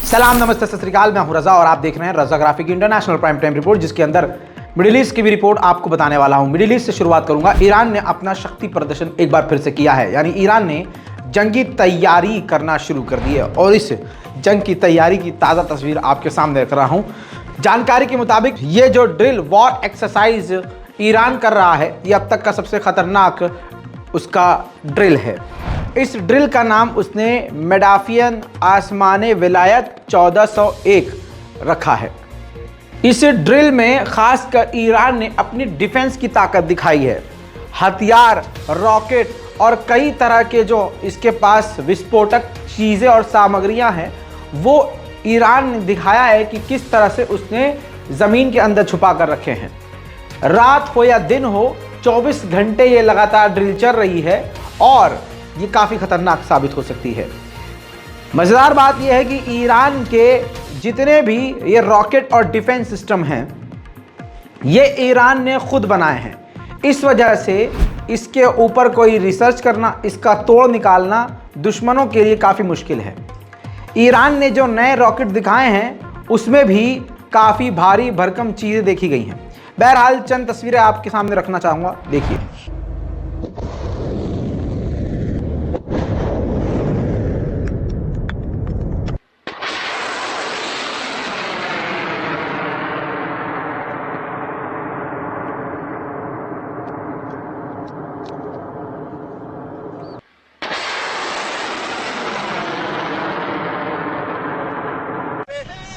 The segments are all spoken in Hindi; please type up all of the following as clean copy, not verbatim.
सलाम, नमस्ते, सत श्री अकाल। मैं हूं रजा और आप देख रहे हैं Raza graphic international prime time report, जिसके अंदर मिडिल ईस्ट की भी रिपोर्ट आपको बताने वाला हूं। मिडिल ईस्ट से शुरुआत करूंगा। ईरान ने अपना शक्ति प्रदर्शन एक बार फिर से किया है, यानी ईरान ने जंगी तैयारी करना शुरू कर दी है और इस जंग की तैयारी की ताज़ा तस्वीर आपके सामने रख रहा हूं। जानकारी के मुताबिक ये जो ड्रिल वॉर एक्सरसाइज ईरान कर रहा है, ये अब तक का सबसे खतरनाक उसका ड्रिल है। इस ड्रिल का नाम उसने मेडाफियन आसमाने विलायत 1401 रखा है। इस ड्रिल में खासकर ईरान ने अपनी डिफेंस की ताकत दिखाई है। हथियार, रॉकेट और कई तरह के जो इसके पास विस्फोटक चीज़ें और सामग्रियां हैं, वो ईरान ने दिखाया है कि किस तरह से उसने ज़मीन के अंदर छुपा कर रखे हैं। रात हो या दिन हो, 24 घंटे ये लगातार ड्रिल चल रही है और ये काफ़ी खतरनाक साबित हो सकती है। मज़ेदार बात यह है कि ईरान के जितने भी ये रॉकेट और डिफेंस सिस्टम हैं, ये ईरान ने खुद बनाए हैं। इस वजह से इसके ऊपर कोई रिसर्च करना, इसका तोड़ निकालना दुश्मनों के लिए काफ़ी मुश्किल है। ईरान ने जो नए रॉकेट दिखाए हैं, उसमें भी काफ़ी भारी भरकम चीज़ें देखी गई हैं। बहरहाल चंद तस्वीरें आपके सामने रखना चाहूँगा, देखिए।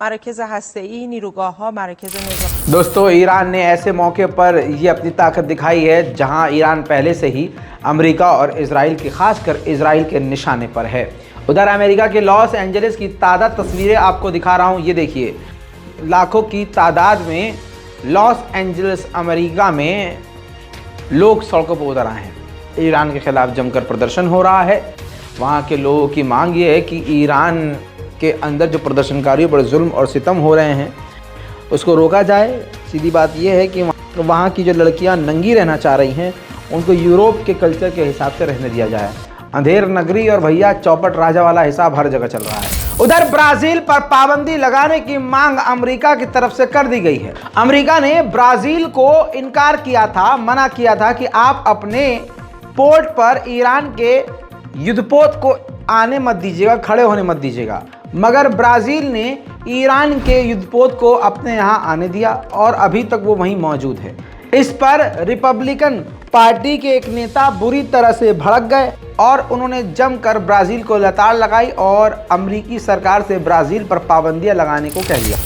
मरकज़ हस्तेई, नीरुगाह, मरकज़ निज़ाम। दोस्तों, ईरान ने ऐसे मौके पर ये अपनी ताकत दिखाई है जहां ईरान पहले से ही अमेरिका और इजराइल की, खासकर इजराइल के निशाने पर है। उधर अमेरिका के लॉस एंजलिस की ताज़ा तस्वीरें आपको दिखा रहा हूं, ये देखिए। लाखों की तादाद में लॉस एंजलिस अमेरिका में लोग सड़कों पर उतर आए हैं। ईरान के खिलाफ जमकर प्रदर्शन हो रहा है। वहाँ के लोगों की मांग ये है कि ईरान के अंदर जो प्रदर्शनकारियों पर जुल्म और सितम हो रहे हैं, उसको रोका जाए। सीधी बात यह है कि वहाँ की जो लड़कियाँ नंगी रहना चाह रही हैं, उनको यूरोप के कल्चर के हिसाब से रहने दिया जाए। अंधेर नगरी और भैया चौपट राजा वाला हिसाब हर जगह चल रहा है। उधर ब्राज़ील पर पाबंदी लगाने की मांग अमेरिका की तरफ से कर दी गई है। अमेरिका ने ब्राज़ील को इनकार किया था, मना किया था कि आप अपने पोर्ट पर ईरान के युद्धपोत को आने मत दीजिएगा, खड़े होने मत दीजिएगा। मगर ब्राज़ील ने ईरान के युद्धपोत को अपने यहाँ आने दिया और अभी तक वो वहीं मौजूद है। इस पर रिपब्लिकन पार्टी के एक नेता बुरी तरह से भड़क गए और उन्होंने जमकर ब्राज़ील को लताड़ लगाई और अमेरिकी सरकार से ब्राज़ील पर पाबंदियां लगाने को कह दिया।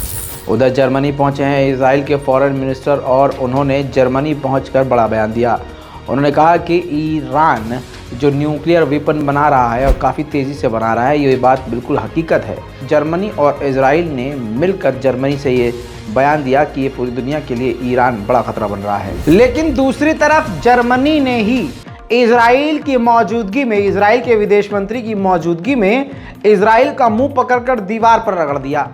उधर जर्मनी पहुंचे हैं इजराइल के फॉरेन मिनिस्टर और उन्होंने जर्मनी पहुंचकर बड़ा बयान दिया। उन्होंने कहा कि ईरान जो न्यूक्लियर वेपन बना रहा है और काफ़ी तेज़ी से बना रहा है, ये बात बिल्कुल हकीकत है। जर्मनी और इजराइल ने मिलकर जर्मनी से ये बयान दिया कि ये पूरी दुनिया के लिए ईरान बड़ा खतरा बन रहा है। लेकिन दूसरी तरफ जर्मनी ने ही इजराइल की मौजूदगी में, इजराइल के विदेश मंत्री की मौजूदगी में इजराइल का मुंह पकड़कर दीवार पर रगड़ दिया।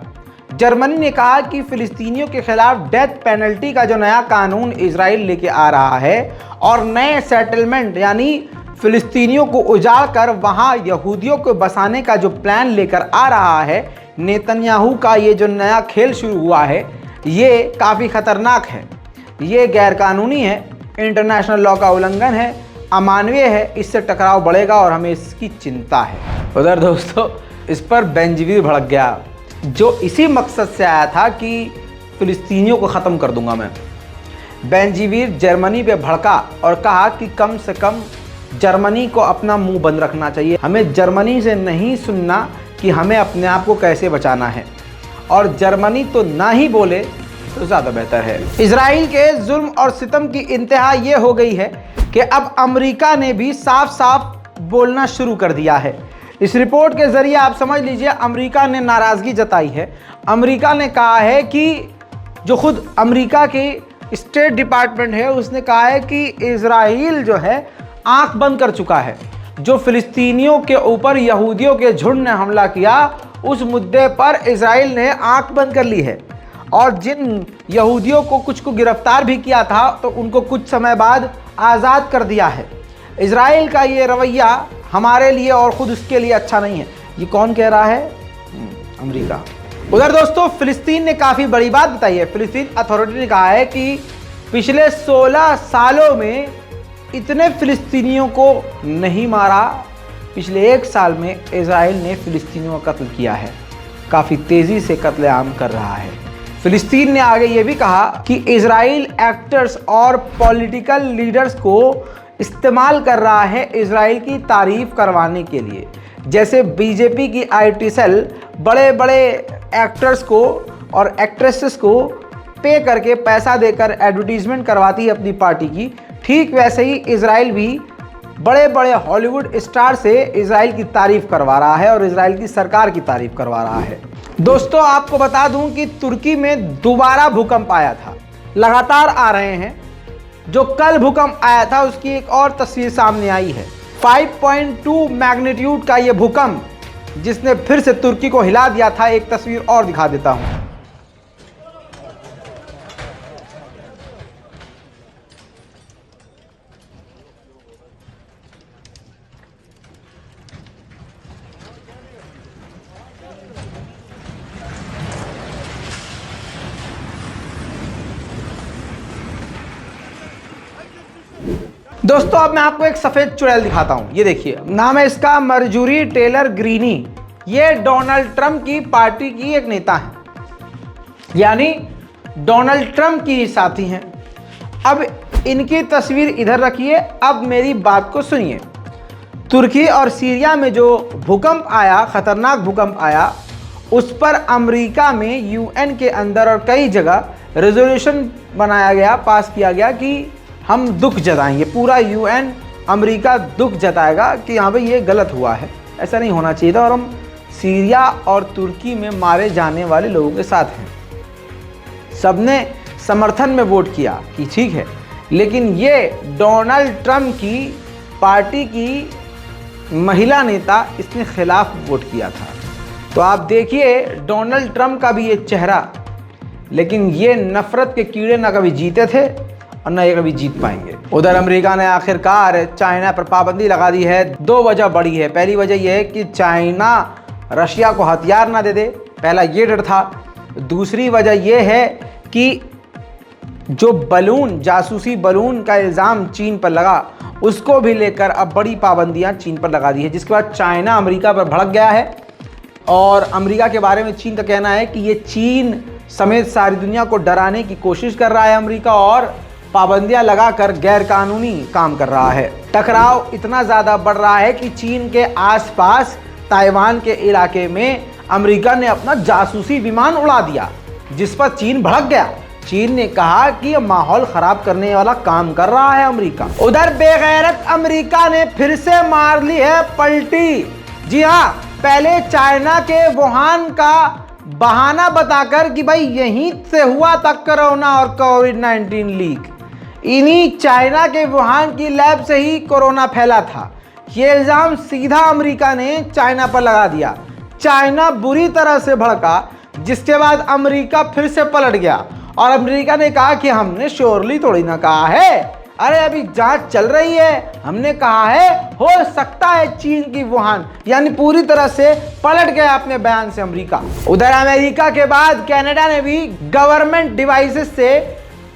जर्मनी ने कहा कि फिलिस्तीनियों के खिलाफ डेथ पेनल्टी का जो नया कानून इजराइल लेके आ रहा है और नए सेटलमेंट यानी फिलिस्तीनियों को उजाड़ कर वहाँ यहूदियों को बसाने का जो प्लान लेकर आ रहा है नेतन्याहू का, ये जो नया खेल शुरू हुआ है, ये काफ़ी ख़तरनाक है। ये गैरकानूनी है, इंटरनेशनल लॉ का उल्लंघन है, अमानवीय है। इससे टकराव बढ़ेगा और हमें इसकी चिंता है। उधर दोस्तों, इस पर बेंजीवीर भड़क गया, जो इसी मकसद से आया था कि फिलिस्तीनियों को ख़त्म कर दूंगा मैं। बेंजीवीर जर्मनी पे भड़का और कहा कि कम से कम जर्मनी को अपना मुंह बंद रखना चाहिए। हमें जर्मनी से नहीं सुनना कि हमें अपने आप को कैसे बचाना है, और जर्मनी तो ना ही बोले तो ज़्यादा बेहतर है। इजराइल के जुल्म और सितम की इंतहा ये हो गई है कि अब अमेरिका ने भी साफ साफ बोलना शुरू कर दिया है। इस रिपोर्ट के जरिए आप समझ लीजिए अमेरिका ने नाराज़गी जताई है। अमेरिका ने कहा है कि जो खुद अमेरिका की स्टेट डिपार्टमेंट है उसने कहा है कि इजराइल जो है आंख बंद कर चुका है। जो फिलिस्तीनियों के ऊपर यहूदियों के झुंड ने हमला किया उस मुद्दे पर इजराइल ने आंख बंद कर ली है और जिन यहूदियों को कुछ को गिरफ्तार भी किया था तो उनको कुछ समय बाद आज़ाद कर दिया है। इजराइल का ये रवैया हमारे लिए और ख़ुद उसके लिए अच्छा नहीं है। ये कौन कह रहा है? अमेरिका। उधर दोस्तों फिलिस्तीन ने काफ़ी बड़ी बात बताई है। फिलिस्तीन अथॉरिटी ने कहा है कि पिछले 16 सालों में इतने फिलिस्तीनियों को नहीं मारा। पिछले 1 साल में इजराइल ने फिलिस्तीनियों का कत्ल किया है। काफ़ी तेज़ी से कत्लेआम कर रहा है। फिलिस्तीन ने आगे ये भी कहा कि इजराइल एक्टर्स और पॉलिटिकल लीडर्स को इस्तेमाल कर रहा है इजराइल की तारीफ करवाने के लिए। जैसे बीजेपी की आईटी सेल बड़े बड़े एक्टर्स को और एक्ट्रेसेस को पे करके पैसा देकर एडवर्टीजमेंट करवाती है अपनी पार्टी की, ठीक वैसे ही इजराइल भी बड़े बड़े हॉलीवुड स्टार से इजराइल की तारीफ करवा रहा है और इजराइल की सरकार की तारीफ करवा रहा है। दोस्तों आपको बता दूं कि तुर्की में दोबारा भूकंप आया था। लगातार आ रहे हैं। जो कल भूकंप आया था उसकी एक और तस्वीर सामने आई है। 5.2 मैग्नीट्यूड का ये भूकंप जिसने फिर से तुर्की को हिला दिया था। एक तस्वीर और दिखा देता हूं। दोस्तों अब मैं आपको एक सफेद चुड़ैल दिखाता हूं। ये देखिए, नाम है इसका मर्जूरी टेलर ग्रीनी। ये डोनाल्ड ट्रंप की पार्टी की एक नेता है, यानी डोनाल्ड ट्रंप की साथी हैं। अब इनकी तस्वीर इधर रखिए। अब मेरी बात को सुनिए। तुर्की और सीरिया में जो भूकंप आया, खतरनाक भूकंप आया, उस पर अमेरिका में यूएन के अंदर और कई जगह रेजोल्यूशन बनाया गया, पास किया गया कि हम दुख जताएंगे। पूरा यूएन अमेरिका दुख जताएगा कि यहाँ पे ये गलत हुआ है, ऐसा नहीं होना चाहिए था और हम सीरिया और तुर्की में मारे जाने वाले लोगों के साथ हैं। सबने समर्थन में वोट किया कि ठीक है, लेकिन ये डोनाल्ड ट्रंप की पार्टी की महिला नेता इसने खिलाफ वोट किया था। तो आप देखिए डोनाल्ड ट्रंप का भी ये चेहरा, लेकिन ये नफरत के कीड़े ना कभी जीते थे और न ये कभी जीत पाएंगे। उधर अमेरिका ने आखिरकार चाइना पर पाबंदी लगा दी है। 2 वजह बड़ी है। पहली वजह यह है कि चाइना रशिया को हथियार ना दे दे, पहला ये डर था। दूसरी वजह यह है कि जो बलून, जासूसी बलून का इल्ज़ाम चीन पर लगा, उसको भी लेकर अब बड़ी पाबंदियां चीन पर लगा दी है, जिसके बाद चाइना अमेरिका पर भड़क गया है। और अमेरिका के बारे में चीन का कहना है कि ये चीन समेत सारी दुनिया को डराने की कोशिश कर रहा है अमेरिका और पाबंदियां लगाकर गैरकानूनी काम कर रहा है। टकराव इतना ज़्यादा बढ़ रहा है कि चीन के आसपास ताइवान के इलाके में अमेरिका ने अपना जासूसी विमान उड़ा दिया, जिस पर चीन भड़क गया। चीन ने कहा कि यह माहौल खराब करने वाला काम कर रहा है अमेरिका। उधर बेगैरत अमेरिका ने फिर से मार ली है पलटी। जी हाँ, पहले चाइना के वुहान का बहाना बताकर कि भाई यहीं से हुआ था कोरोना और कोविड-19 लीक, इन्हीं चाइना के वुहान की लैब से ही कोरोना फैला था। ये इल्ज़ाम सीधा अमेरिका ने चाइना पर लगा दिया। चाइना बुरी तरह से भड़का, जिसके बाद अमेरिका फिर से पलट गया और अमेरिका ने कहा कि हमने श्योरली थोड़ी ना कहा है, अरे अभी जांच चल रही है, हमने कहा है हो सकता है चीन की वुहान, यानी पूरी तरह से पलट गया अपने बयान से अमेरिका। उधर अमेरिका के बाद कनाडा ने भी गवर्नमेंट डिवाइसेस से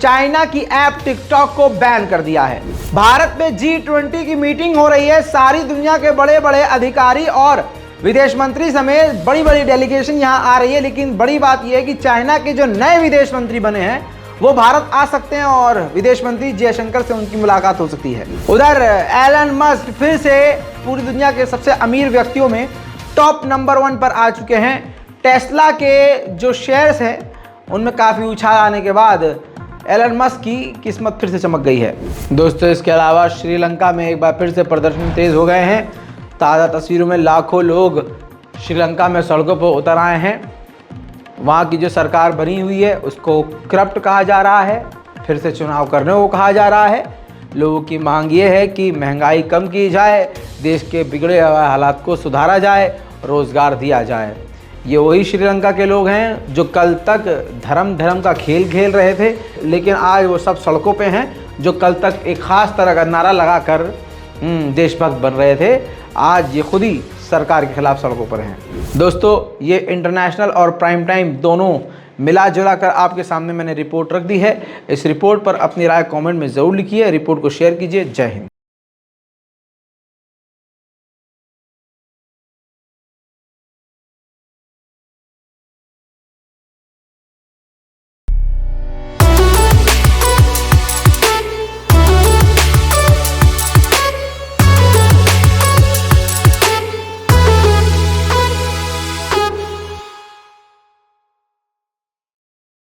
चाइना की ऐप टिकटॉक को बैन कर दिया है। भारत में G20 की मीटिंग हो रही है। सारी दुनिया के बड़े बड़े अधिकारी और विदेश मंत्री समेत बड़ी बड़ी डेलीगेशन यहाँ आ रही है, लेकिन बड़ी बात यह है कि चाइना के जो नए विदेश मंत्री बने हैं वो भारत आ सकते हैं और विदेश मंत्री जयशंकर से उनकी मुलाकात हो सकती है। उधर एलन मस्क फिर से पूरी दुनिया के सबसे अमीर व्यक्तियों में टॉप नंबर 1 पर आ चुके हैं। टेस्ला के जो शेयर्स हैं उनमें काफ़ी उछाल आने के बाद एलन मस्क की किस्मत फिर से चमक गई है। दोस्तों इसके अलावा श्रीलंका में एक बार फिर से प्रदर्शन तेज़ हो गए हैं। ताज़ा तस्वीरों में लाखों लोग श्रीलंका में सड़कों पर उतर आए हैं। वहाँ की जो सरकार बनी हुई है उसको करप्ट कहा जा रहा है, फिर से चुनाव करने को कहा जा रहा है। लोगों की मांग ये है कि महंगाई कम की जाए, देश के बिगड़े हुए हालात को सुधारा जाए, रोज़गार दिया जाए। ये वही श्रीलंका के लोग हैं जो कल तक धर्म का खेल खेल रहे थे, लेकिन आज वो सब सड़कों पे हैं जो कल तक एक ख़ास तरह का नारा लगाकर देशभक्त बन रहे थे। आज ये खुद ही सरकार के खिलाफ सड़कों पर हैं। दोस्तों, ये इंटरनेशनल और प्राइम टाइम दोनों मिला जुला कर आपके सामने मैंने रिपोर्ट रख दी है। इस रिपोर्ट पर अपनी राय कमेंट में ज़रूर लिखिए, रिपोर्ट को शेयर कीजिए। जय हिंद।